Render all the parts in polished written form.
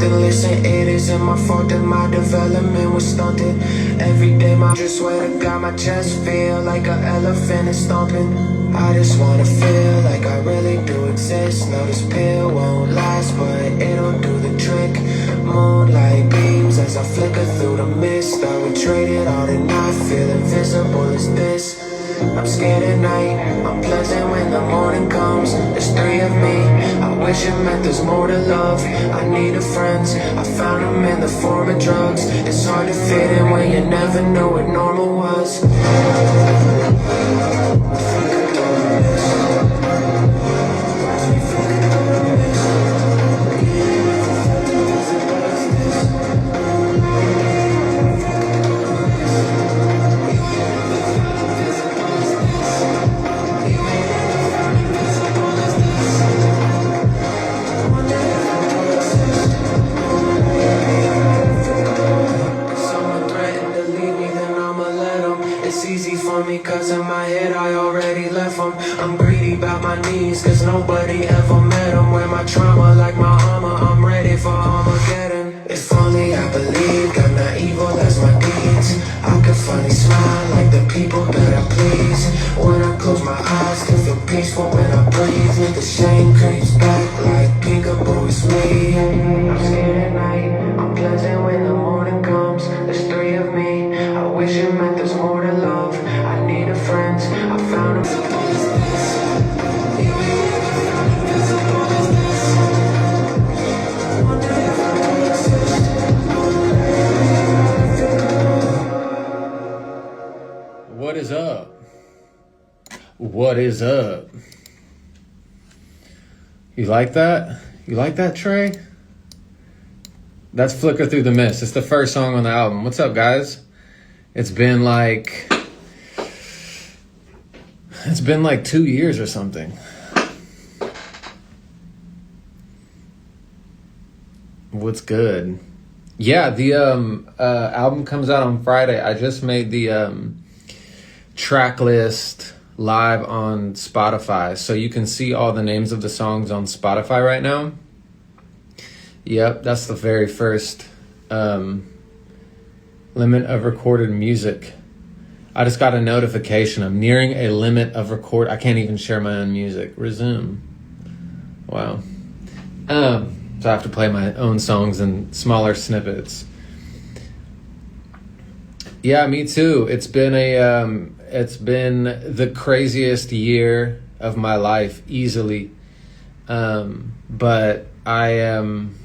Listen, it isn't my fault that my development was stunted. Every day my just swear to God my chest feel like an elephant is stomping. I just wanna feel like I really do exist. No, this pill won't last, but it'll do the trick. Moonlight beams as I flicker through the mist. I would trade it all and not feel invisible as this. I'm scared at night, I'm pleasant when the morning comes. There's three of me, I wish it meant there's more to love. I needed friends, I found them in the form of drugs. It's hard to fit in when you never knew what normal was. Cause in my head I already left them. I'm greedy about my knees cause nobody ever met them. Wear my trauma like my armor, I'm ready for Armageddon. If only I believed I'm not evil as my deeds. I could finally smile like the people that I please. When I close my eyes, still feel peaceful when I breathe. The shame creeps back like peekaboo, it's me. I'm scared at night, I'm pleasant when the morning comes. There's three of me, I wish it meant there's more to love. I needed friends, I found them. What is up? What is up? You like that? You like that, Trey? That's Flicker Through the Mist. It's the first song on the album. What's up, guys? It's been like 2 years or something. What's good? Yeah, the album comes out on Friday. I just made the track list live on Spotify, so you can see all the names of the songs on Spotify right now. Yep, that's the very first limit of recorded music. I just got a notification. I'm nearing a limit of record. I can't even share my own music. Resume. Wow. So I have to play my own songs in smaller snippets. Yeah, me too. It's been the craziest year of my life, easily. But I am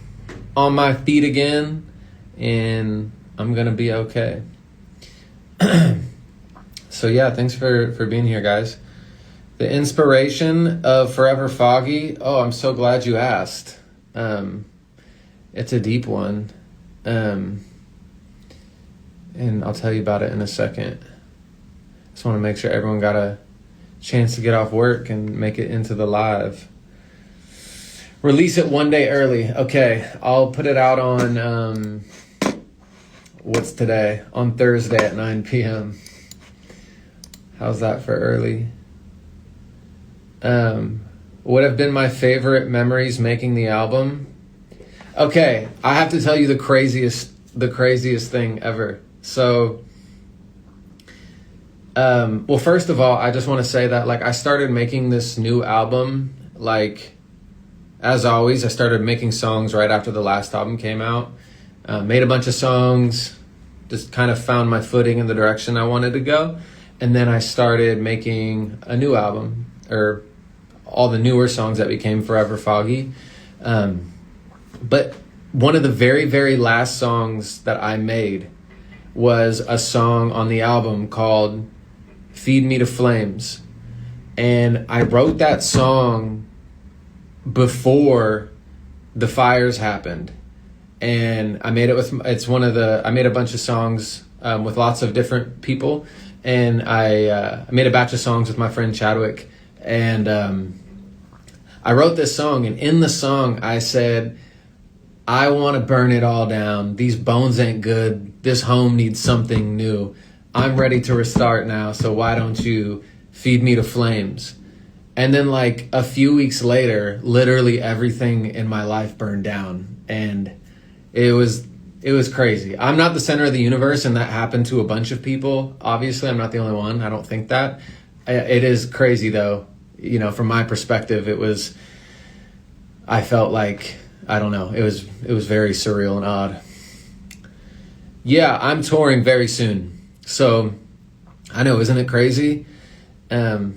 on my feet again, and I'm gonna be okay. So yeah, thanks for being here, guys. The inspiration of Forever Foggy. Oh, I'm so glad you asked. It's a deep one. And I'll tell you about it in a second. Just want to make sure everyone got a chance to get off work and make it into the live. Release it one day early. Okay, I'll put it out on, what's today? On Thursday at 9 p.m. How's that for early? What have been my favorite memories making the album? Okay, I have to tell you the craziest thing ever. So, well, first of all, I just want to say that, like, I started making this new album, like, as always, I started making songs right after the last album came out. Made a bunch of songs, just kind of found my footing in the direction I wanted to go. And then I started making a new album, or all the newer songs that became Forever Foggy. But one of the very, very last songs that I made was a song on the album called Feed Me to Flames. And I wrote that song before the fires happened. And I made it with, I made a bunch of songs with lots of different people. And I made a batch of songs with my friend Chadwick. And I wrote this song, and in the song I said, I want to burn it all down. These bones ain't good. This home needs something new. I'm ready to restart now, so why don't you feed me to flames? And then like a few weeks later, literally everything in my life burned down. And It was crazy. I'm not the center of the universe, and that happened to a bunch of people. Obviously, I'm not the only one. I don't think that. It is crazy, though. You know, from my perspective, I felt like, I don't know, it was very surreal and odd. Yeah, I'm touring very soon. So, I know, isn't it crazy? To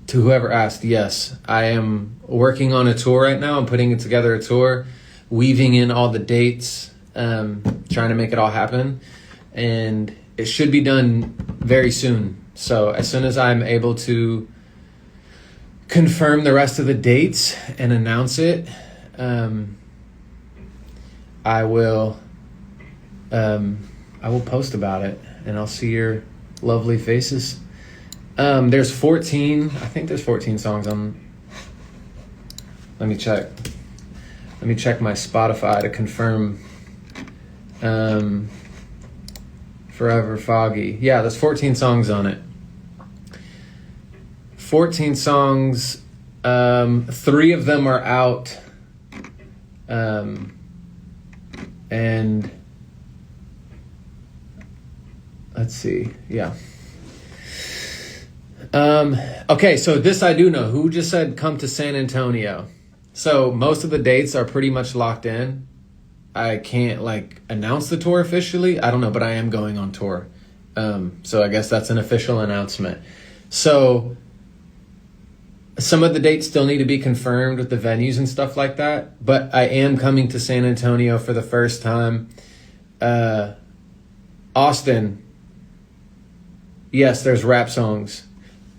whoever asked, yes, I am working on a tour right now. I'm putting together a tour, weaving in all the dates, trying to make it all happen. And it should be done very soon. So as soon as I'm able to confirm the rest of the dates and announce it, I will post about it, and I'll see your lovely faces. There's 14, I think there's 14 songs on. Let me check my Spotify to confirm. Forever Foggy. Yeah, there's 14 songs on it. 14 songs. 3 of them are out. And let's see. Yeah. Okay, so this I do know. Who just said come to San Antonio? So most of the dates are pretty much locked in. I can't announce the tour officially. I don't know, but I am going on tour. So I guess that's an official announcement. So some of the dates still need to be confirmed with the venues and stuff like that. But I am coming to San Antonio for the first time. Austin. Yes, there's rap songs.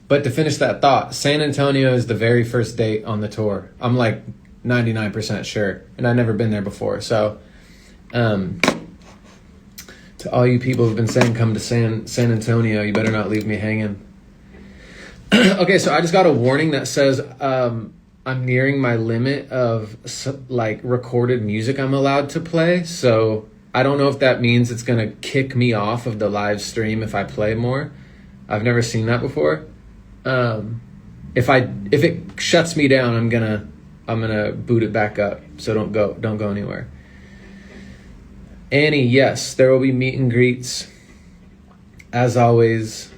But to finish that thought, San Antonio is the very first date on the tour. I'm 99% sure. And I've never been there before. So to all you people who've been saying come to San Antonio, you better not leave me hanging. Okay, so I just got a warning that says I'm nearing my limit of recorded music I'm allowed to play. So I don't know if that means it's gonna kick me off of the live stream if I play more. I've never seen that before. If it shuts me down, I'm gonna boot it back up. So don't go anywhere. Annie, yes, there will be meet and greets as always.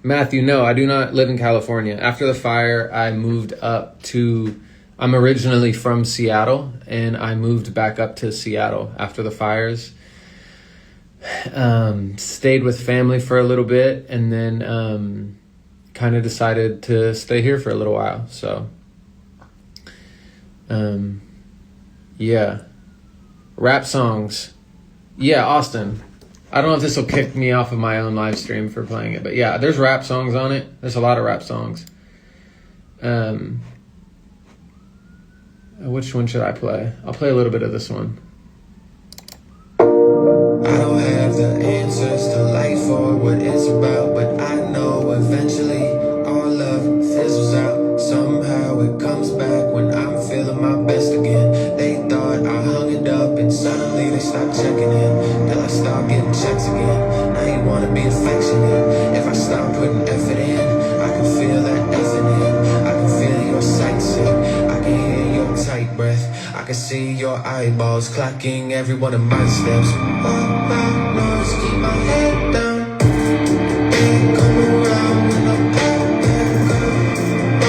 Matthew, no, I do not live in California. After the fire, I moved up to, I'm originally from Seattle, and I moved back up to Seattle after the fires. Stayed with family for a little bit, and then kind of decided to stay here for a little while. So, yeah. Rap songs. Yeah, Austin. I don't know if this will kick me off of my own live stream for playing it, but yeah, there's rap songs on it. There's a lot of rap songs. Which one should I play? I'll play a little bit of this one. I don't have the answers to life or what it's about, but I know eventually all love fizzles out. Somehow it comes back when I'm feeling my best again. They thought I hung it up and suddenly they stopped checking in. Till I start getting checks again. Now you wanna be affectionate. If I stop putting effort in, I can feel that effort in. I can feel your sights sing. I can hear your tight breath. I can see your eyeballs clocking every one of my steps. Walk my nose, keep my head down. Ain't come around when I'm back up.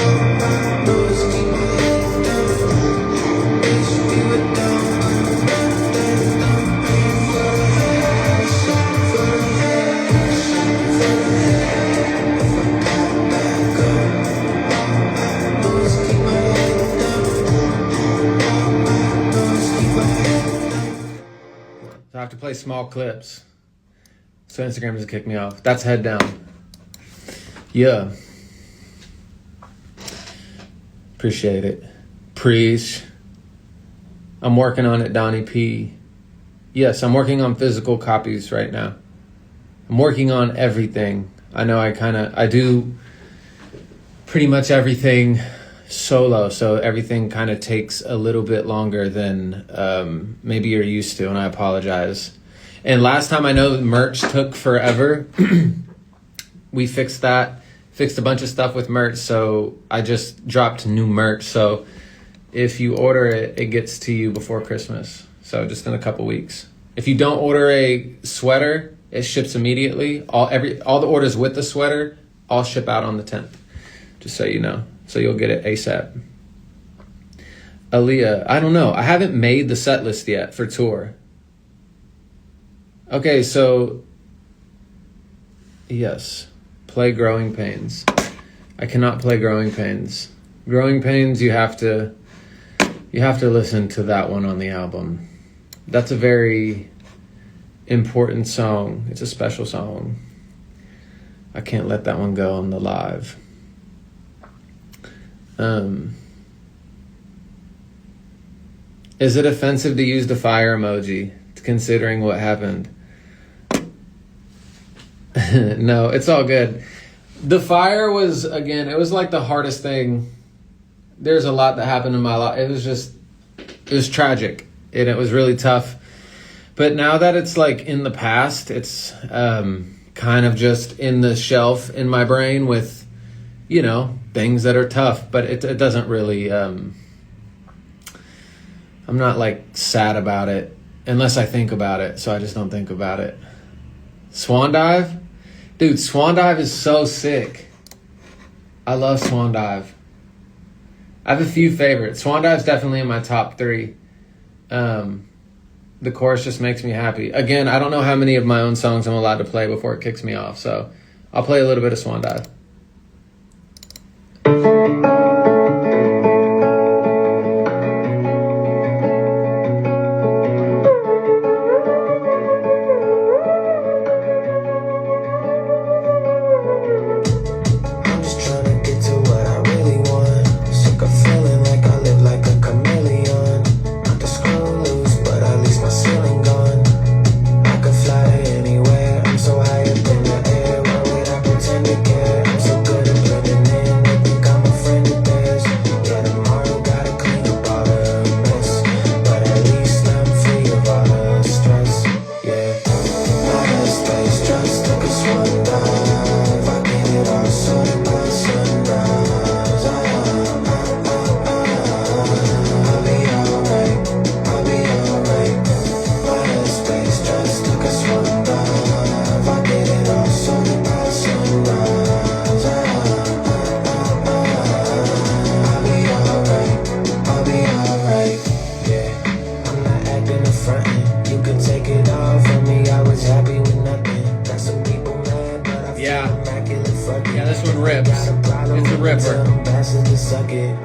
Walk my nose, keep my head down. Wish we were down. Pain for the head, shot for the head, shot for the head. If I got back up, walk my nose, keep my head down. Walk my nose, keep my head down. So I have to play small clips. So Instagram doesn't kick me off. That's head down. Yeah. Appreciate it. Preach. I'm working on it, Donnie P. Yes, I'm working on physical copies right now. I'm working on everything. I know I do pretty much everything solo, so everything kind of takes a little bit longer than maybe you're used to, and I apologize. And last time I know merch took forever. We fixed that, fixed a bunch of stuff with merch, so I just dropped new merch. So if you order it, it gets to you before Christmas. So just in a couple weeks. If you don't order a sweater, it ships immediately. All the orders with the sweater all ship out on the 10th. Just so you know. So you'll get it ASAP. Aaliyah, I don't know. I haven't made the set list yet for tour. Okay, so yes, play Growing Pains. I cannot play Growing Pains. Growing Pains, you have to listen to that one on the album. That's a very important song. It's a special song. I can't let that one go on the live. Is it offensive to use the fire emoji, considering what happened? No, it's all good. The fire was, again, it was like the hardest thing. There's a lot that happened in my life. It was tragic, and it was really tough. But now that it's like in the past, it's kind of just in the shelf in my brain with, you know, things that are tough. But it doesn't really, I'm not like sad about it unless I think about it. So I just don't think about it. Swan Dive? Dude, Swan Dive is so sick. I love Swan Dive. I have a few favorites. Swan Dive's definitely in my top 3. The chorus just makes me happy. Again, I don't know how many of my own songs I'm allowed to play before it kicks me off, so I'll play a little bit of Swan Dive.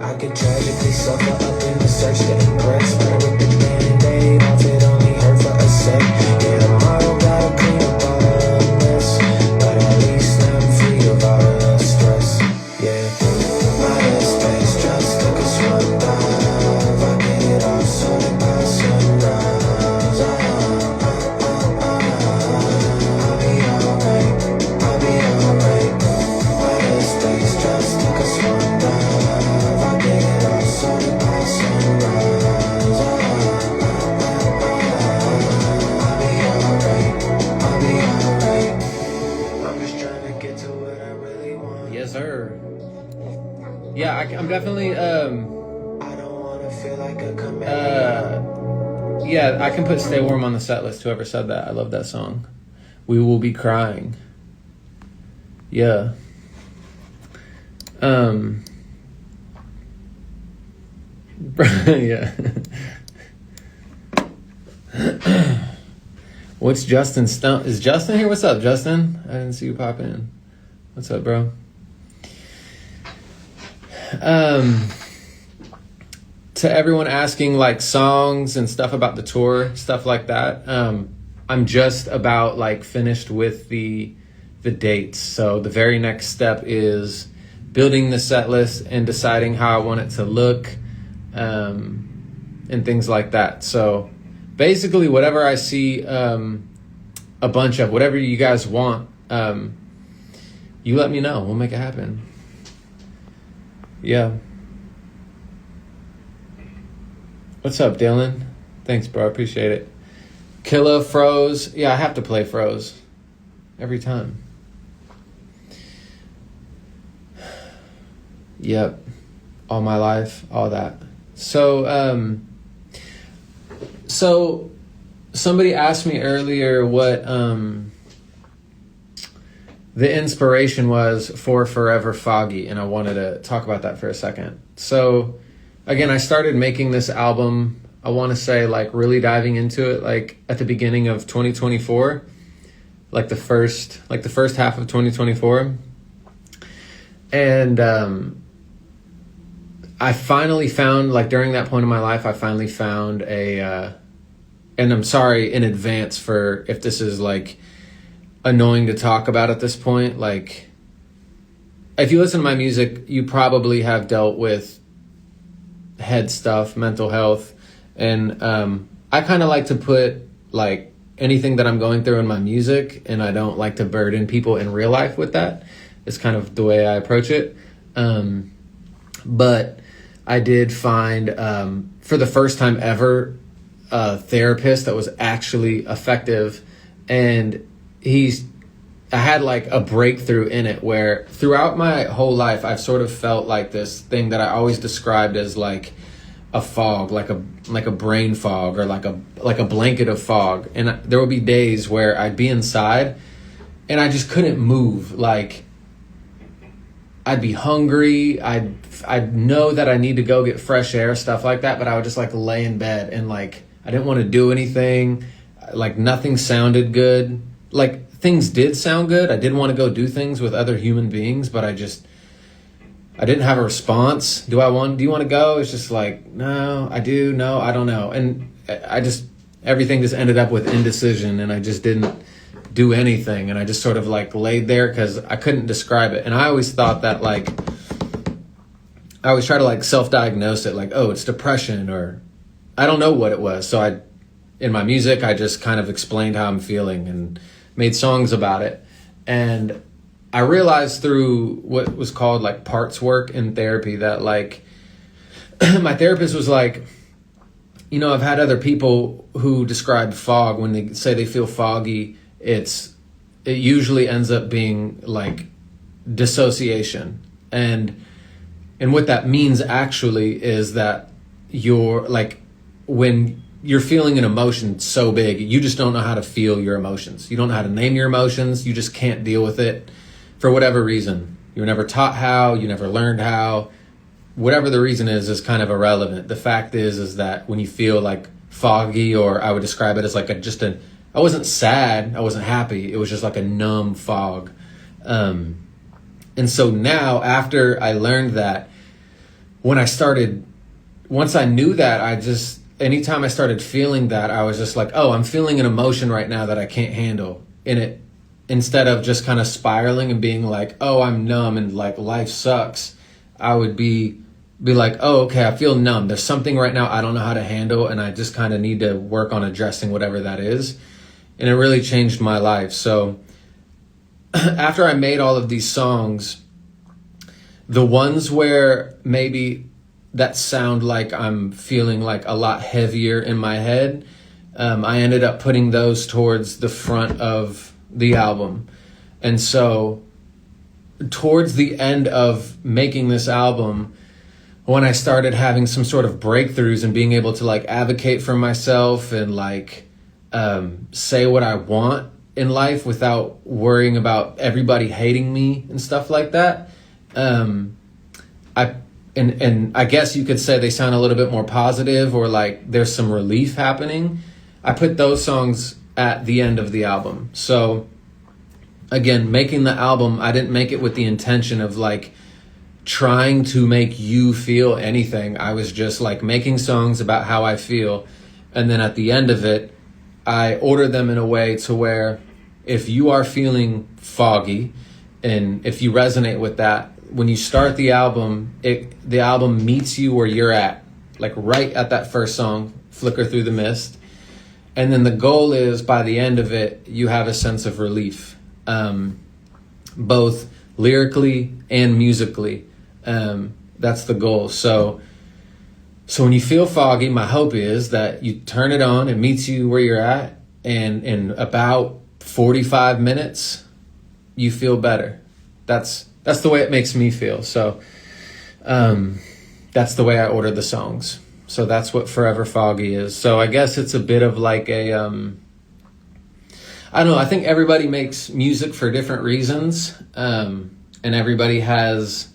I could tragically suffer up in the search to impress. But with the band-aid off, it only hurt for a sec. Yeah, tomorrow gotta clean up all the mess, but at least I'm free of all the stress. Yeah, my headspace just took a swan dive. I get it all sorted by sunrise. I'll be alright, I'll be alright. My headspace just took a swan dive. Yes, sir. Yeah, I'm definitely yeah, I can put Stay Warm on the set list. Whoever said that, I love that song. We Will Be Crying. Yeah. Yeah. What's Justin Stump? Is Justin here? What's up, Justin? I didn't see you pop in. What's up, bro? To everyone asking like songs and stuff about the tour, stuff like that. I'm just about like finished with the dates. So the very next step is building the set list and deciding how I want it to look, and things like that. So basically whatever I see a bunch of, whatever you guys want, you let me know. We'll make it happen. Yeah. What's up, Dylan? Thanks, bro. I appreciate it. Killa, Froze. Yeah, I have to play Froze every time. Yep. All My Life, all that. So somebody asked me earlier what the inspiration was for Forever Foggy, and I wanted to talk about that for a second. So again, I started making this album, I want to say, like, really diving into it like at the beginning of 2024, like the first half of 2024. And I finally found, like, during that point in my life, I finally found and I'm sorry in advance for if this is like annoying to talk about at this point. Like, if you listen to my music, you probably have dealt with head stuff, mental health, and I kind of like to put like anything that I'm going through in my music, and I don't like to burden people in real life with that. It's kind of the way I approach it. But I did find, for the first time ever, a therapist that was actually effective, and I had like a breakthrough in it where throughout my whole life I've sort of felt like this thing that I always described as like a fog, like a brain fog, or like a blanket of fog. And there would be days where I'd be inside and I just couldn't move. Like, I'd be hungry, I'd know that I need to go get fresh air, stuff like that, but I would just like lay in bed and like I didn't want to do anything. Like, nothing sounded good. Like, things did sound good. I did want to go do things with other human beings, but I didn't have a response. Do you want to go? It's just like, no, I do. No, I don't know. And everything just ended up with indecision, and I just didn't do anything. And I just sort of like laid there because I couldn't describe it. And I always thought that, like, I always try to like self-diagnose it, like, oh, it's depression, or I don't know what it was. So in my music, I just kind of explained how I'm feeling and made songs about it. And I realized through what was called like parts work in therapy that, like, my therapist was like, you know, I've had other people who describe fog when they say they feel foggy. It usually ends up being like dissociation. And what that means actually is that you're like, when you're feeling an emotion so big, you just don't know how to feel your emotions. You don't know how to name your emotions. You just can't deal with it for whatever reason. You were never taught how, you never learned how. Whatever the reason is kind of irrelevant. The fact is that when you feel like foggy, or I would describe it as like I wasn't sad, I wasn't happy. It was just like a numb fog. And so now, after I learned that, once I knew that, anytime I started feeling that, I was just like, oh, I'm feeling an emotion right now that I can't handle. And instead of just kind of spiraling and being like, oh, I'm numb and like life sucks, I would be like, oh, okay, I feel numb. There's something right now I don't know how to handle, and I just kind of need to work on addressing whatever that is. And it really changed my life. So after I made all of these songs, the ones where maybe that sound like I'm feeling like a lot heavier in my head, I ended up putting those towards the front of the album. And so towards the end of making this album, when I started having some sort of breakthroughs and being able to like advocate for myself and like say what I want in life without worrying about everybody hating me and stuff like that, I guess you could say they sound a little bit more positive, or like there's some relief happening. I put those songs at the end of the album. So again, making the album, I didn't make it with the intention of like trying to make you feel anything. I was just like making songs about how I feel. And then at the end of it, I ordered them in a way to where if you are feeling foggy and if you resonate with that, when you start the album, the album meets you where you're at, like right at that first song, Flicker Through the Mist. And then the goal is by the end of it, you have a sense of relief, both lyrically and musically. That's the goal. So when you feel foggy, my hope is that you turn it on, it meets you where you're at, and in about 45 minutes, you feel better. That's the way it makes me feel. So that's the way I ordered the songs. So that's what Forever Foggy is. So I guess it's a bit of like a I don't know, I think everybody makes music for different reasons. And everybody has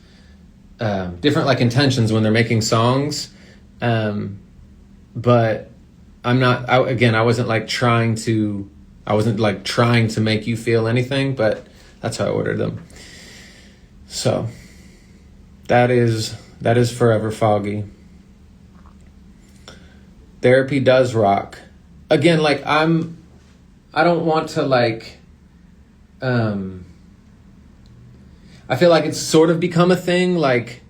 different like intentions when they're making songs. But I wasn't like trying to make you feel anything, but that's how I ordered them. So that is Forever Foggy. Therapy does rock. Again, like I don't want to like, I feel like it's sort of become a thing, like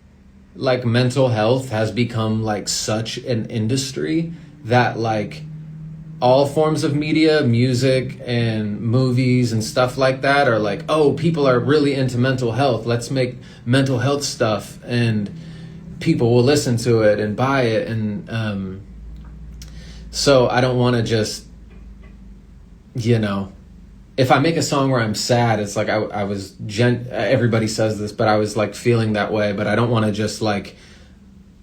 mental health has become like such an industry that like all forms of media, music and movies and stuff like that are like, oh, people are really into mental health. Let's make mental health stuff and people will listen to it and buy it. And so I don't want to just, if I make a song where I'm sad, it's like everybody says this, but I was like feeling that way, but I don't want to just like,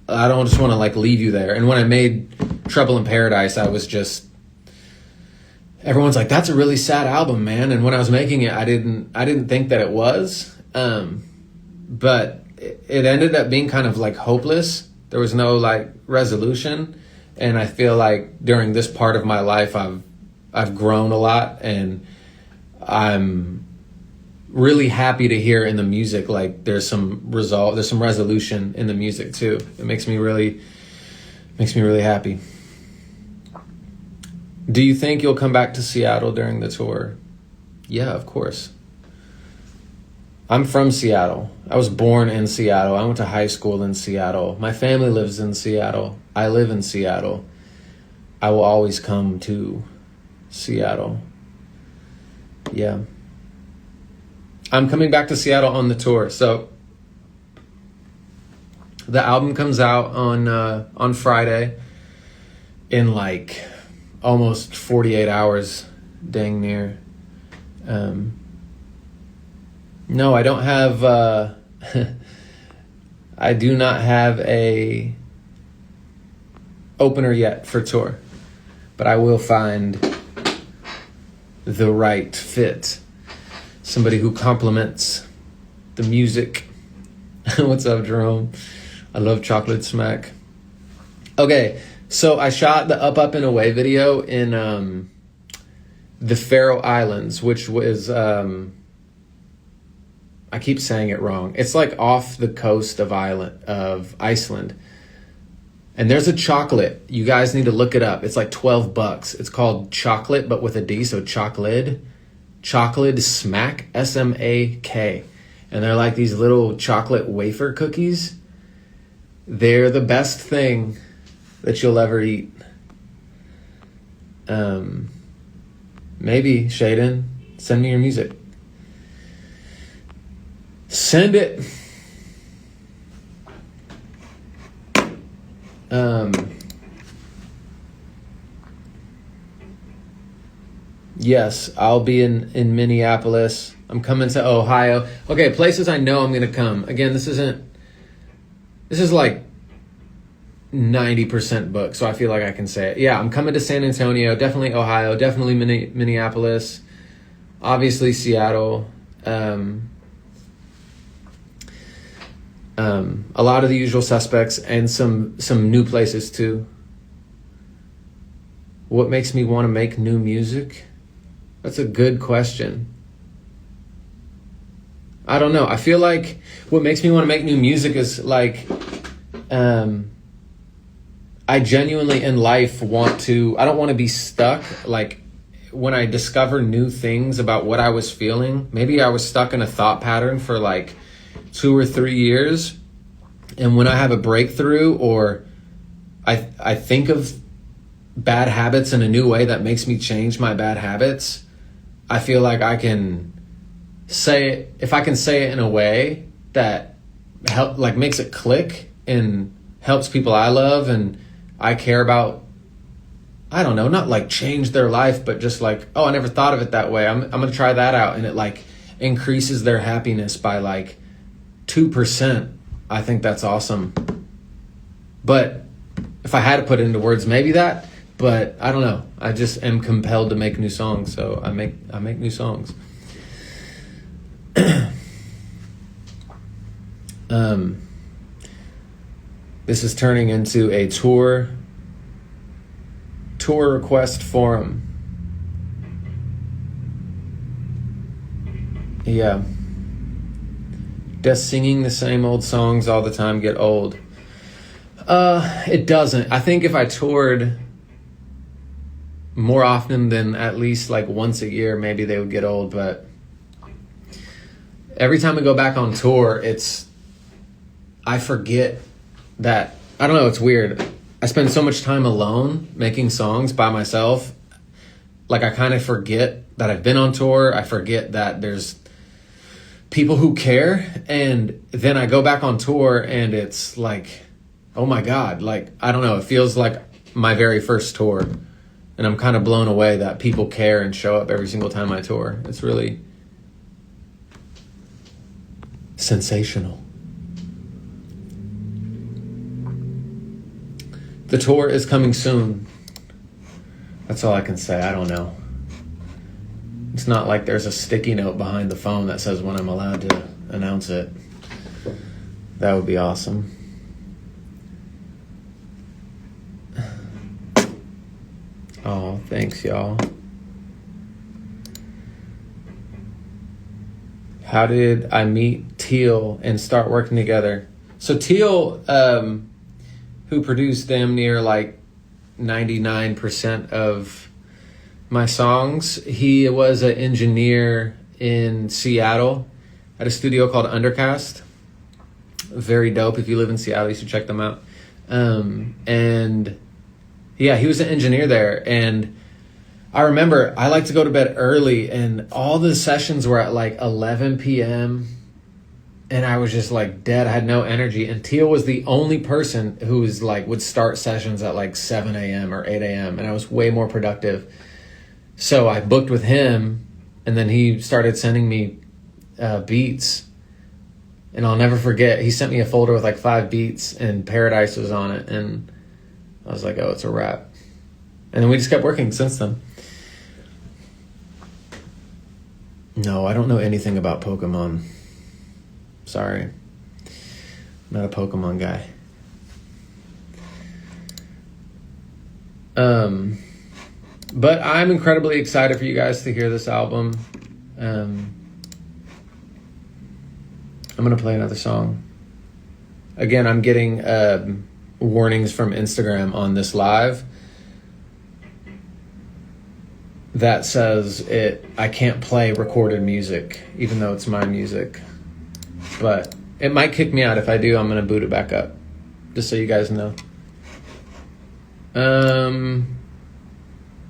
I don't just want to like leave you there. And when I made Trouble in Paradise, I was just, everyone's like, that's a really sad album, man. And when I was making it, I didn't think that it was, but it ended up being kind of like hopeless. There was no like resolution. And I feel like during this part of my life, I've grown a lot, and I'm really happy to hear in the music like there's some resolution in the music too. It makes me really happy. Do you think you'll come back to Seattle during the tour? Yeah, of course. I'm from Seattle. I was born in Seattle. I went to high school in Seattle. My family lives in Seattle. I live in Seattle. I will always come to Seattle. Yeah. I'm coming back to Seattle on the tour. So the album comes out on Friday in like almost 48 hours, dang near. No, I don't have I do not have a opener yet for tour, but I will find the right fit. Somebody who complements the music. What's up, Jerome? I love Chocolate Smack. Okay, so I shot the Up and Away video in the Faroe Islands, which was I keep saying it wrong. It's like off the coast of Iceland. And there's a chocolate. You guys need to look it up. It's like $12. It's called Chocolate, but with a D, so Chocolate. Chocolate Smack, S-M-A-K. And they're like these little chocolate wafer cookies. They're the best thing that you'll ever eat. Maybe, Shaden, send me your music. Send it. Yes, I'll be in Minneapolis. I'm coming to Ohio. Okay, places I know I'm gonna come. Again, this is like 90% booked, so I feel like I can say it. Yeah, I'm coming to San Antonio, definitely Ohio, definitely Minneapolis, obviously Seattle. A lot of the usual suspects and some new places too. What makes me want to make new music? That's a good question. I don't know. I feel like what makes me want to make new music is like, I genuinely in life I don't want to be stuck. Like when I discover new things about what I was feeling, maybe I was stuck in a thought pattern for like 2 or 3 years. And when I have a breakthrough or I think of bad habits in a new way that makes me change my bad habits, I feel like I can say it, if I can say it in a way that makes it click and helps people I love and I care about, I don't know, not like change their life, but just like, oh, I never thought of it that way. I'm going to try that out. And it like increases their happiness by like 2%. I think that's awesome. But if I had to put it into words, maybe that, but I don't know. I just am compelled to make new songs, so I make new songs. This is turning into a tour request forum. Yeah. Does singing the same old songs all the time get old? It doesn't. I think if I toured more often than at least like once a year, maybe they would get old, but every time I go back on tour, I forget that, I don't know, it's weird. I spend so much time alone making songs by myself. Like I kind of forget that I've been on tour. I forget that there's people who care. And then I go back on tour and it's like, oh my God, like, I don't know. It feels like my very first tour. And I'm kind of blown away that people care and show up every single time I tour. It's really sensational. The tour is coming soon. That's all I can say. I don't know. It's not like there's a sticky note behind the phone that says when I'm allowed to announce it. That would be awesome. Oh, thanks, y'all. How did I meet Teal and start working together? So Teal, who produced damn near like 99% of my songs, he was an engineer in Seattle at a studio called Undercast. Very dope. If you live in Seattle, you should check them out. And yeah, he was an engineer there. And I remember I like to go to bed early, and all the sessions were at like 11 p.m. And I was just like dead. I had no energy. And Teal was the only person who was like, would start sessions at like 7 a.m. or 8 a.m. And I was way more productive. So I booked with him, and then he started sending me beats. And I'll never forget, he sent me a folder with like 5 beats, and Paradise was on it. And I was like, oh, it's a wrap. And then we just kept working since then. No, I don't know anything about Pokemon. Sorry. I'm not a Pokemon guy. But I'm incredibly excited for you guys to hear this album. I'm going to play another song. Again, I'm getting warnings from Instagram on this live that says I can't play recorded music, even though it's my music. But it might kick me out. If I do, I'm going to boot it back up. Just so you guys know.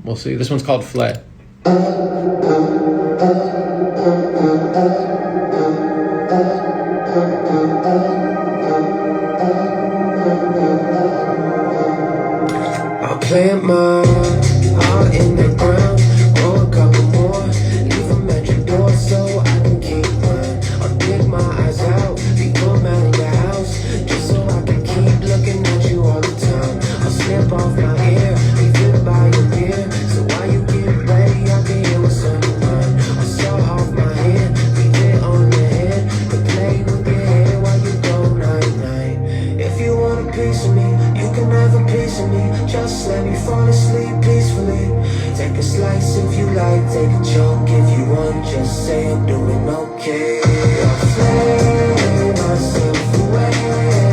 We'll see. This one's called Fled. I'll plant my heart in the ground, grow a couple more, leave them at your door so I can keep mine. I'll dig my eyes out, before I'm out of your house, just so I can keep looking at you all the time. I'll snip off my ear, leave it by your ear, so while you get ready, I can hear what's on your mind. I'll saw off my head, leave it on your head, but play with your head while you go night-night. If you want a piece of me, you can have a piece of me. Just let me fall asleep peacefully. Take a slice if you like, take a chunk if you want. Just say I'm doing okay. I'll flay myself away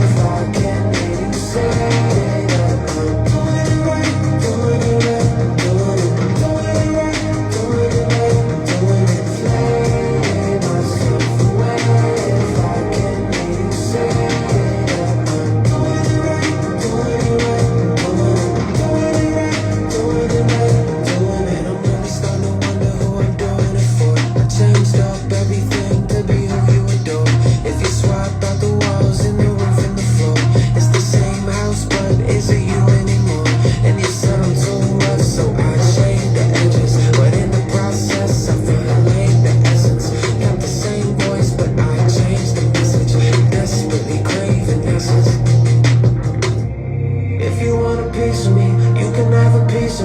if I can hear you say that I'm doing it right, doing it right, doing it right, doing it right, doing it. Flay myself away if I can hear you say that I'm doing it right, doing it right, doing it right, doing it. I'm really starting to wonder who I'm doing it for. I changed up everything to be who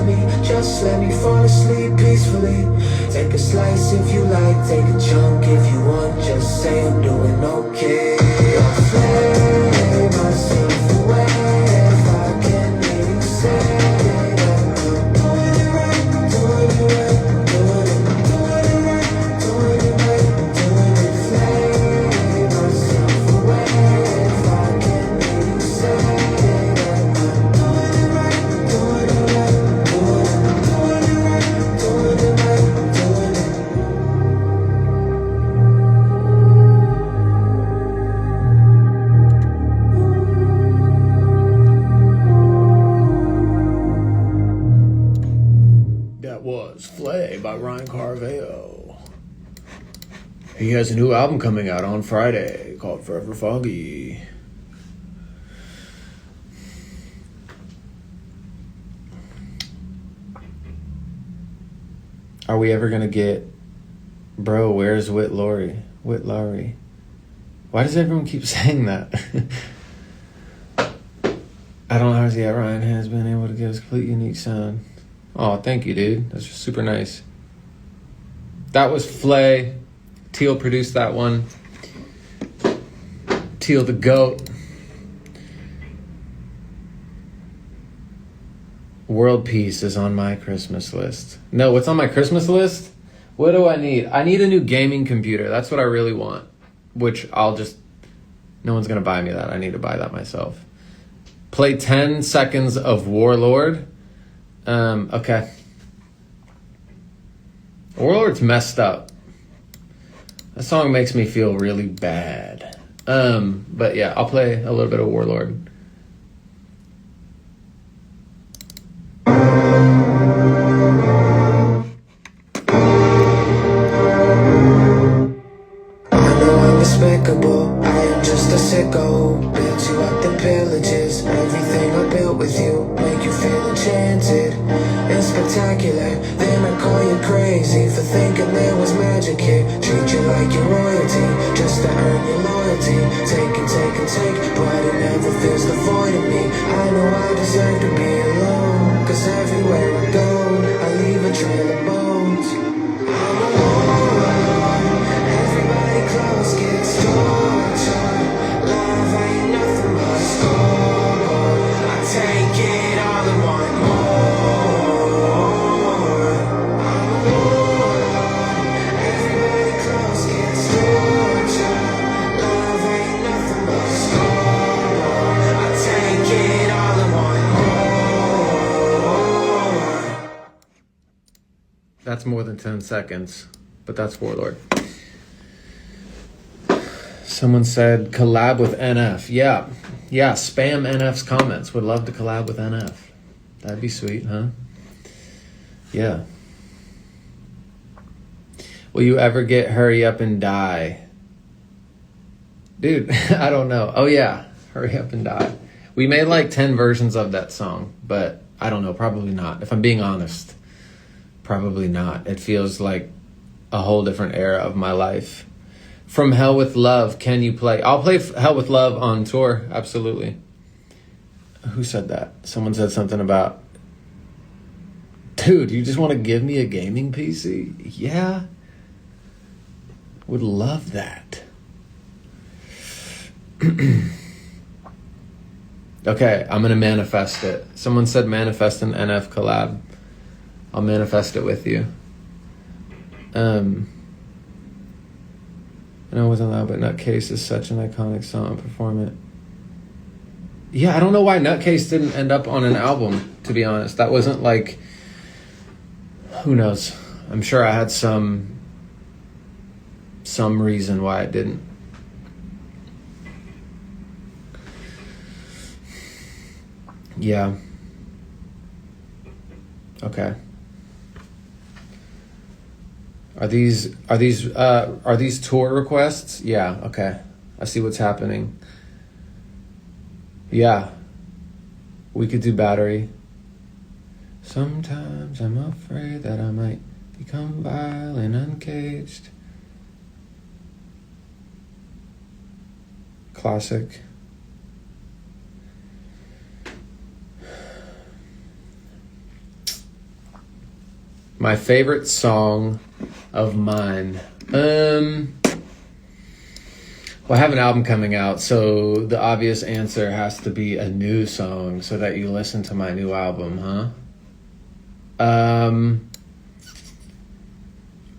to me. Just let me fall asleep peacefully. Take a slice if you like, take a chunk if you want. Just say I'm doing okay. I'll flay myself away if I can hear you say that I'm doing it right, doing it right, doing it right, doing it right, doing it. Flay myself away if I can hear you say that I'm doing it right, doing it right, doing it right, doing it right, doing it. That was Flay by Ryan Caraveo. He has a new album coming out on Friday called Forever Foggy. Are we ever gonna get, bro, where's Whit Laurie? Whit Laurie. Why does everyone keep saying that? I don't know how yet Ryan has been able to give us a complete unique sound. Oh, thank you, dude. That's just super nice. That was Flay. Teal produced that one. Teal the GOAT. World Peace is on my Christmas list. No, what's on my Christmas list? What do I need? I need a new gaming computer. That's what I really want. Which I'll just... No one's going to buy me that. I need to buy that myself. Play 10 seconds of Warlord. Okay. Warlord's messed up. That song makes me feel really bad. But yeah, I'll play a little bit of Warlord. Despicable, I am just a sicko. Built you up the pillages. Everything I built with you make you feel enchanted and spectacular. Then I call you crazy for thinking there was magic here. Treat you like your royalty just to earn your loyalty. Take and take and take, but it never fills the void in me. I know I deserve to be alone, cause everywhere I go I leave a trail of bones. I'm a warlord. Everybody close gets tortured. Love ain't nothing but a scoreboard. I take it all and want more. I'm a warlord. Everybody close gets tortured. Love ain't nothing but a scoreboard. I take it all and want more. That's more than 10 seconds, but that's Warlord. Someone said collab with NF. Yeah, spam NF's comments. Would love to collab with NF. That'd be sweet, huh? Yeah. Will you ever get Hurry Up and Die? Dude, I don't know. Oh yeah, Hurry Up and Die. We made like 10 versions of that song, but I don't know, probably not. If I'm being honest, probably not. It feels like a whole different era of my life. From Hell with Love, can you play? I'll play Hell with Love on tour, absolutely. Who said that? Someone said something about, dude, you just want to give me a gaming PC? Yeah. Would love that. Okay, I'm going to manifest it. Someone said manifest an NF collab. I'll manifest it with you. I know it wasn't loud, but Nutcase is such an iconic song. Perform it. Yeah, I don't know why Nutcase didn't end up on an album, to be honest. That wasn't like... Who knows? I'm sure I had some reason why it didn't. Yeah. Okay. Are these tour requests? Yeah, okay. I see what's happening. Yeah. We could do Battery. Sometimes I'm afraid that I might become vile and uncaged. Classic. My favorite song of mine. Well, I have an album coming out, so the obvious answer has to be a new song so that you listen to my new album, huh?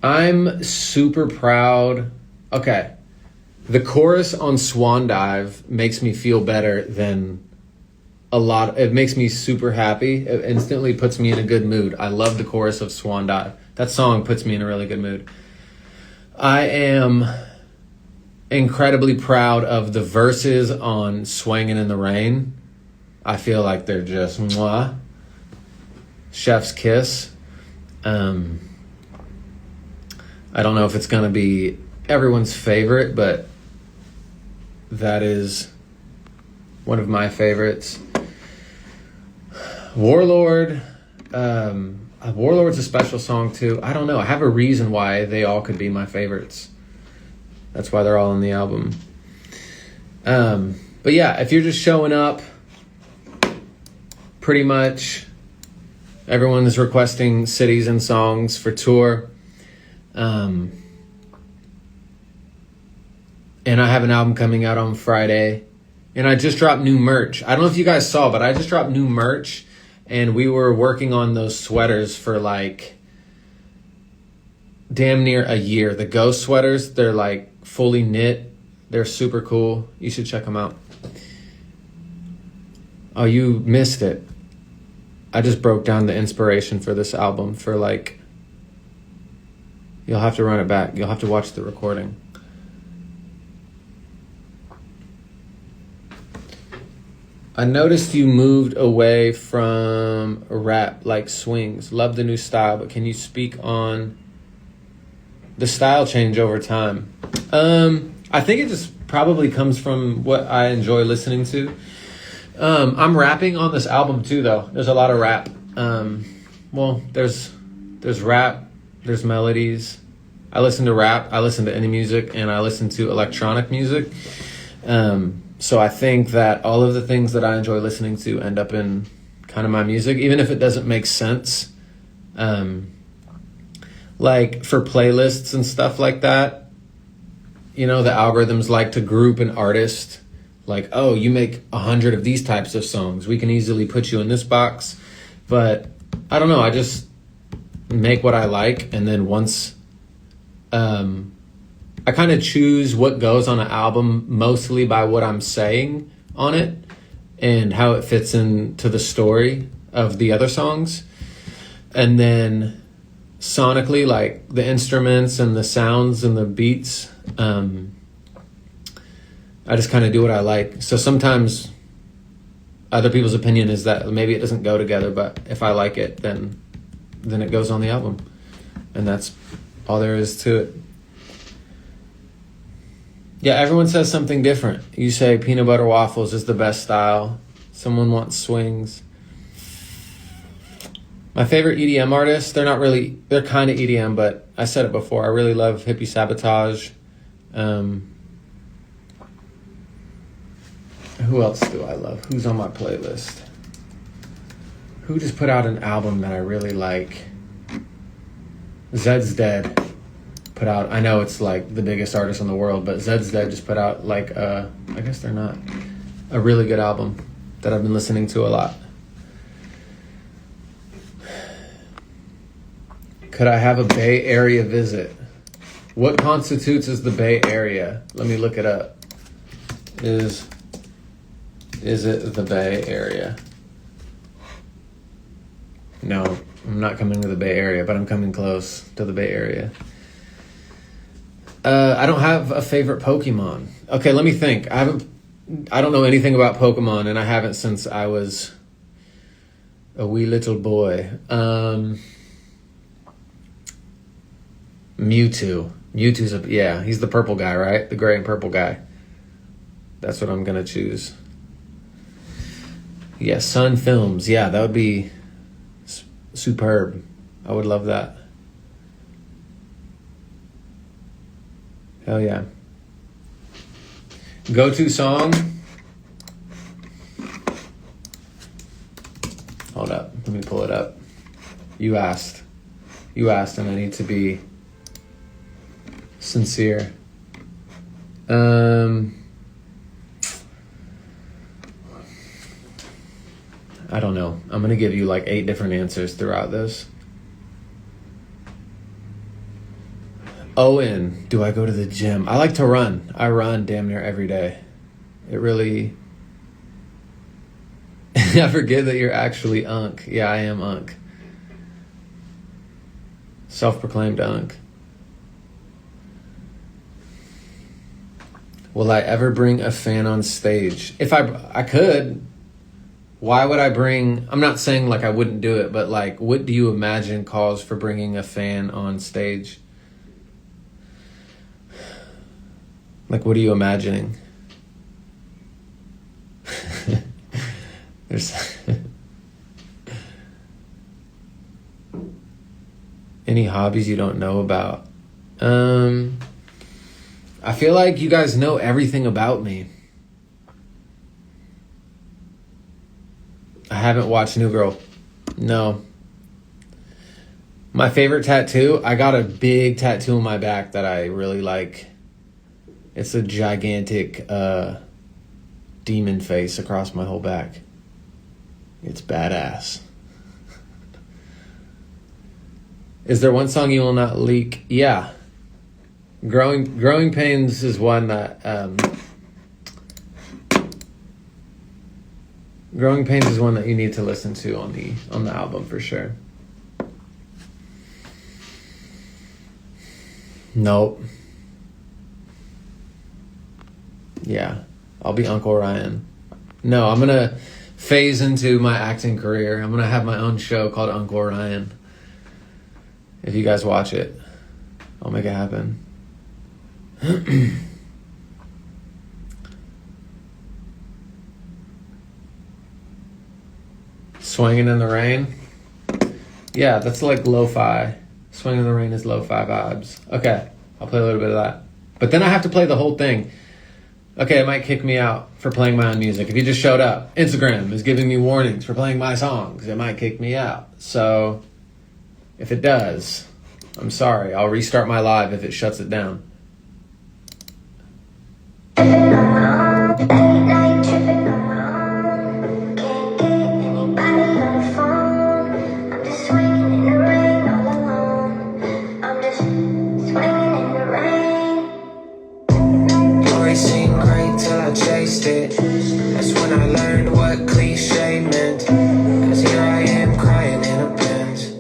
I'm super proud. Okay. The chorus on Swan Dive makes me feel better than a lot. It makes me super happy. It instantly puts me in a good mood. I love the chorus of Swan Dive. That song puts me in a really good mood. I am incredibly proud of the verses on Swingin' in the Rain. I feel like they're just mwah. Chef's kiss. I don't know if it's going to be everyone's favorite, but that is one of my favorites. Warlord. Warlord's a special song too. I don't know. I have a reason why they all could be my favorites. That's why they're all on the album. But yeah, if you're just showing up, pretty much everyone's requesting cities and songs for tour. And I have an album coming out on Friday. And I just dropped new merch. I don't know if you guys saw, but I just dropped new merch. And we were working on those sweaters for like damn near a year. The Ghost sweaters, they're like fully knit. They're super cool. You should check them out. Oh, you missed it. I just broke down the inspiration for this album for like... You'll have to run it back. You'll have to watch the recording. I noticed you moved away from rap like swings. Love the new style, but can you speak on the style change over time? I think it just probably comes from what I enjoy listening to. I'm rapping on this album too, though. There's a lot of rap. Well, there's rap, there's melodies. I listen to rap, I listen to indie music, and I listen to electronic music. So I think that all of the things that I enjoy listening to end up in kind of my music, even if it doesn't make sense. Like for playlists and stuff like that, you know, the algorithms like to group an artist. Like, oh, you make 100 of these types of songs. We can easily put you in this box. But I don't know. I just make what I like. And then once I kind of choose what goes on an album mostly by what I'm saying on it and how it fits into the story of the other songs. And then sonically, like the instruments and the sounds and the beats, I just kind of do what I like. So sometimes other people's opinion is that maybe it doesn't go together, but if I like it, then it goes on the album. And that's all there is to it. Yeah, everyone says something different. You say peanut butter waffles is the best style. Someone wants swings. My favorite EDM artists, they're kind of EDM, but I said it before. I really love Hippie Sabotage. Who else do I love? Who's on my playlist? Who just put out an album that I really like? Zed's Dead put out, I know it's like the biggest artist in the world, but Zed's Dead just put out like I guess they're not, a really good album that I've been listening to a lot. Could I have a Bay Area visit? What constitutes as the Bay Area? Let me look it up. Is it the Bay Area? No, I'm not coming to the Bay Area, but I'm coming close to the Bay Area. I don't have a favorite Pokemon. Okay, let me think. I don't know anything about Pokemon, and I haven't since I was a wee little boy. Mewtwo. He's the purple guy, right? The gray and purple guy. That's what I'm gonna choose. Yeah, Sun Films. Yeah, that would be superb. I would love that. Hell yeah. Go-to song? Hold up. Let me pull it up. You asked. you asked, and I need to be sincere. I don't know. I'm going to give you like 8 different answers throughout this. Owen, do I go to the gym? I like to run. I run damn near every day. It really... I forget that you're actually Unk. Yeah, I am Unk. Self-proclaimed Unk. Will I ever bring a fan on stage? If I could... Why would I bring... I'm not saying like I wouldn't do it, but like, what do you imagine calls for bringing a fan on stage? Like, what are you imagining? There's... Any hobbies you don't know about? I feel like you guys know everything about me. I haven't watched New Girl. No. My favorite tattoo, I got a big tattoo on my back that I really like. It's a gigantic demon face across my whole back. It's badass. Is there one song you will not leak? Yeah. Growing Pains is one that... Growing Pains is one that you need to listen to on the album for sure. Nope. Yeah, I'll be Uncle Ryan. No, I'm gonna phase into my acting career. I'm gonna have my own show called Uncle Ryan. If you guys watch it, I'll make it happen. Swinging in the Rain. Yeah, that's like lo-fi. Swinging in the Rain is lo-fi vibes. Okay, I'll play a little bit of that. But then I have to play the whole thing. Okay, it might kick me out for playing my own music. If you just showed up, Instagram is giving me warnings for playing my songs. It might kick me out. So, if it does, I'm sorry. I'll restart my live if it shuts it down. That's when I learned what cliche meant. Cause here I am crying in a Benz.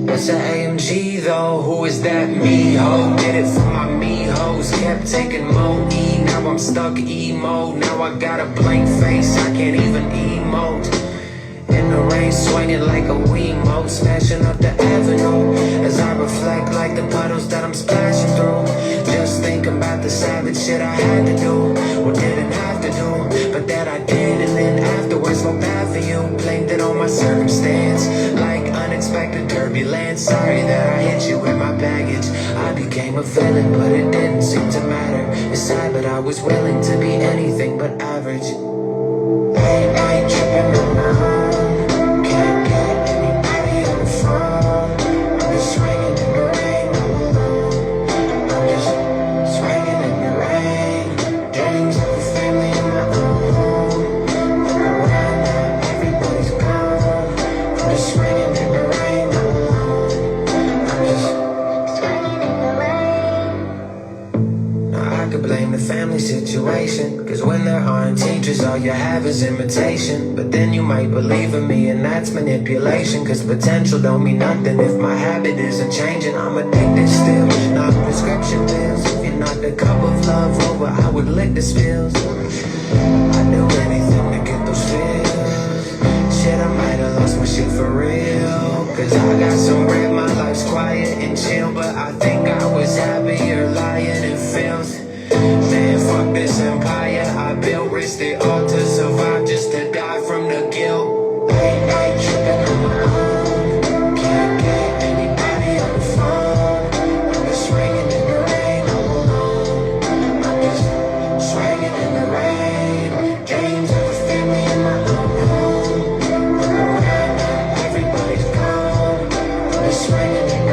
It's an AMG though, who is that me ho? Did it for my me hoes, kept taking more E. Now I'm stuck emo, now I got a blank face, I can't even emote. In the rain swinging like a Wiimote, smashing up the avenue as I reflect like the puddles that I'm splashing through. Just thinking about the savage shit I had to do, or didn't have to do, but that I did. And then afterwards felt bad for you, blamed it on my circumstance, like unexpected turbulence. Sorry that I hit you with my baggage. I became a villain, but it didn't seem to matter. It's sad, but I was willing to be anything but average. Late night tripping on my own. Can't get anybody on the phone. I'm just swinging in the rain all alone. I'm just swinging in the rain. Dreams of a family in my own home. Look around now, everybody's gone. I'm just swinging in the rain all alone. I'm just swinging in the rain. Now I could blame the family situation, cause when there aren't teachers, all you have is imitation. But then you might believe in me, and that's manipulation. Cause potential don't mean nothing if my habit isn't changing. I'm addicted still, not prescription pills. If you're not the cup of love over, I would lick the spills. I'd do anything to get those feels. Shit, I might have lost my shit for real. Cause I got some bread, my life's quiet and chill. But I think I was happier lying in filth. Man, fuck this empire I built, risked it all to survive, just to die from the guilt. Late night tripping on my own. Can't get anybody on the phone. I'm just swinging in the rain all alone. I'm just swinging in the rain. Dreams of a family in my own home. Look around now, everybody's gone. I'm just swinging in the rain.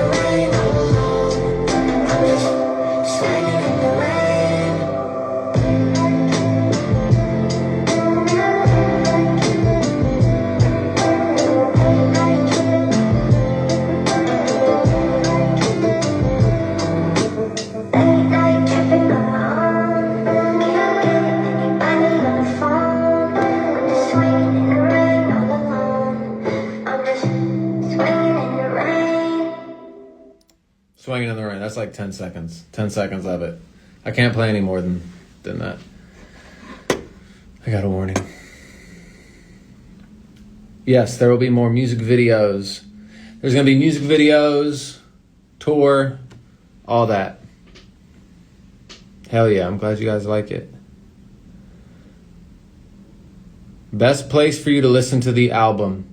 Swinging in the Rain. That's like 10 seconds. 10 seconds of it. I can't play any more than that. I got a warning. Yes, there will be more music videos. There's going to be music videos, tour, all that. Hell yeah, I'm glad you guys like it. Best place for you to listen to the album.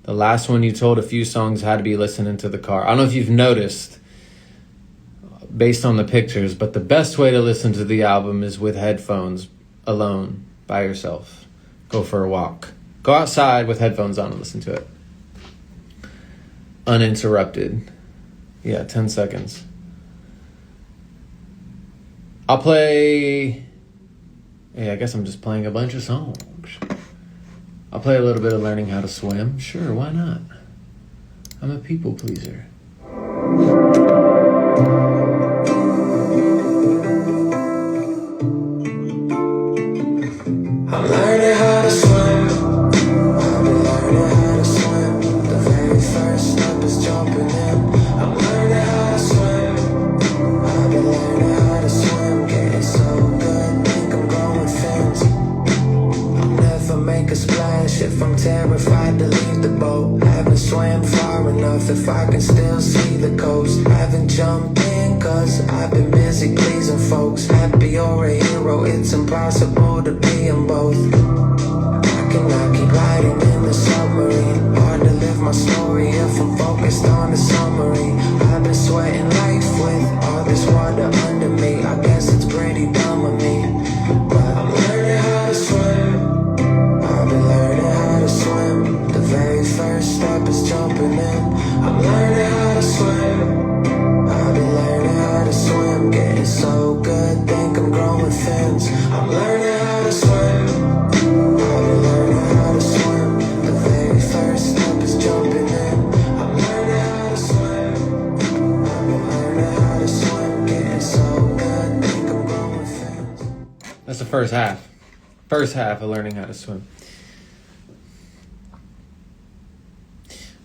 The last one you told a few songs had to be listening to the car. I don't know if you've noticed based on the pictures, but the best way to listen to the album is with headphones, alone, by yourself. Go for a walk. Go outside with headphones on and listen to it. Uninterrupted. Yeah, 10 seconds. I'll play... Hey, I guess I'm just playing a bunch of songs. I'll play a little bit of Learning How to Swim. Sure, why not? I'm a people pleaser. I'm learning how to swim. I've been learning how to swim. The very first step is jumping in. I'm learning how to swim. I've been learning how to swim. Getting so good, think I'm growing fins. I'll never make a splash if I'm terrified to leave the boat. Haven't swam far enough if I can still see the coast. Haven't jumped in cause I've been busy pleasing folks. Happy or a hero, it's impossible to be them both. I cannot keep riding in the submarine. Hard to live my story if I'm focused on the summary. I've been sweating life with all this water under me. I guess it's pretty dumb of me, but I'm learning how to swim. I've been learning how to swim. The very first step is jumping in. I'm learning how to swim. I've been learning how to swim. Getting so good, think I'm growing fins. I'm learning how to swim. I've been learning how to swim. The very first step is jumping in. I'm learning how to swim. I've been learning how to swim. Getting so good, think I'm growing fins. That's the first half. First half of Learning How to Swim.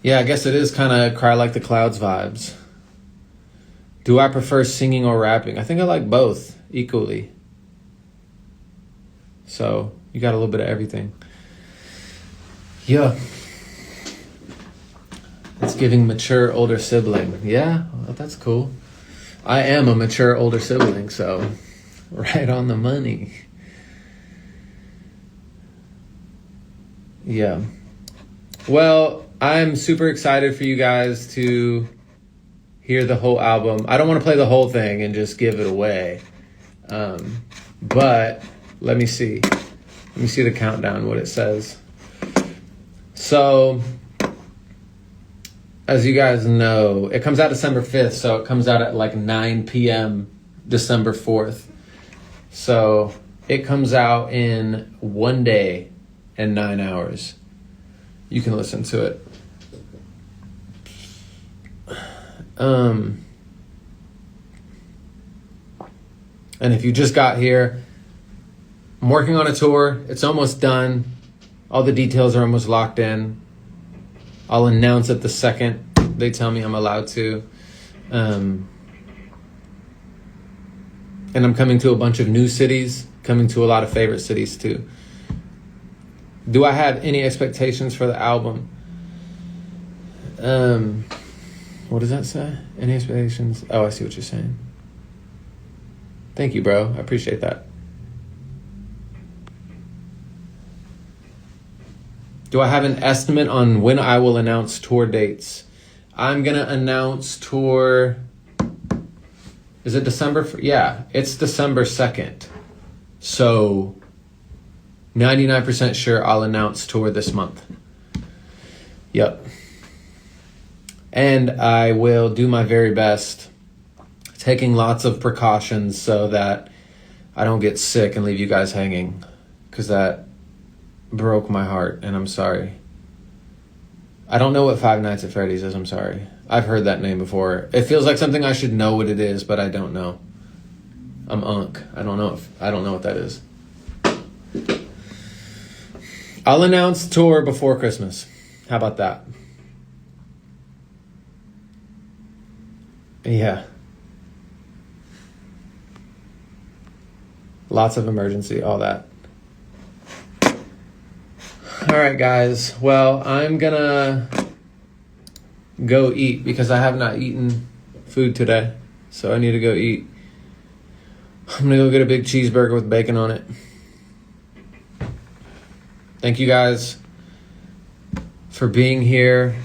Yeah, I guess it is kind of Cry Like the Clouds vibes. Do I prefer singing or rapping? I think I like both equally. So you got a little bit of everything. Yeah. It's giving mature older sibling. Yeah, well, that's cool. I am a mature older sibling, so right on the money. Yeah. Well, I'm super excited for you guys to hear the whole album. I don't want to play the whole thing and just give it away. But let me see. Let me see the countdown, what it says. So, as you guys know, it comes out December 5th, so it comes out at like 9 p.m. December 4th. So, it comes out in 1 day and 9 hours. You can listen to it. And if you just got here, I'm working on a tour. It's almost done. All the details are almost locked in. I'll announce it the second they tell me I'm allowed to. And I'm coming to a bunch of new cities, coming to a lot of favorite cities too. Do I have any expectations for the album? What does that say? Any expectations? Oh, I see what you're saying. Thank you, bro. I appreciate that. Do I have an estimate on when I will announce tour dates? I'm going to announce tour... Is it December? Yeah, it's December 2nd. So, 99% sure I'll announce tour this month. Yep. And I will do my very best, taking lots of precautions so that I don't get sick and leave you guys hanging, because that broke my heart, and I'm sorry. I don't know what Five Nights at Freddy's is. I'm sorry. I've heard that name before. It feels like something I should know what it is, but I don't know. I'm Unk. I don't know what that is. I'll announce tour before Christmas. How about that? Yeah. Lots of emergency, all that. All right, guys. Well, I'm gonna go eat because I have not eaten food today. So I need to go eat. I'm gonna go get a big cheeseburger with bacon on it. Thank you guys for being here.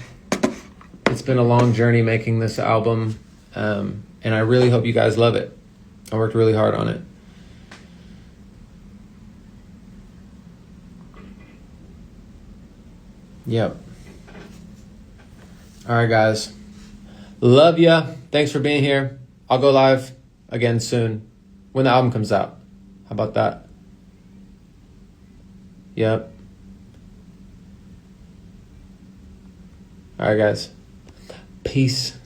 It's been a long journey making this album, and I really hope you guys love it. I worked really hard on it. Yep. All right, guys. Love ya. Thanks for being here. I'll go live again soon when the album comes out. How about that? Yep. All right, guys. Peace.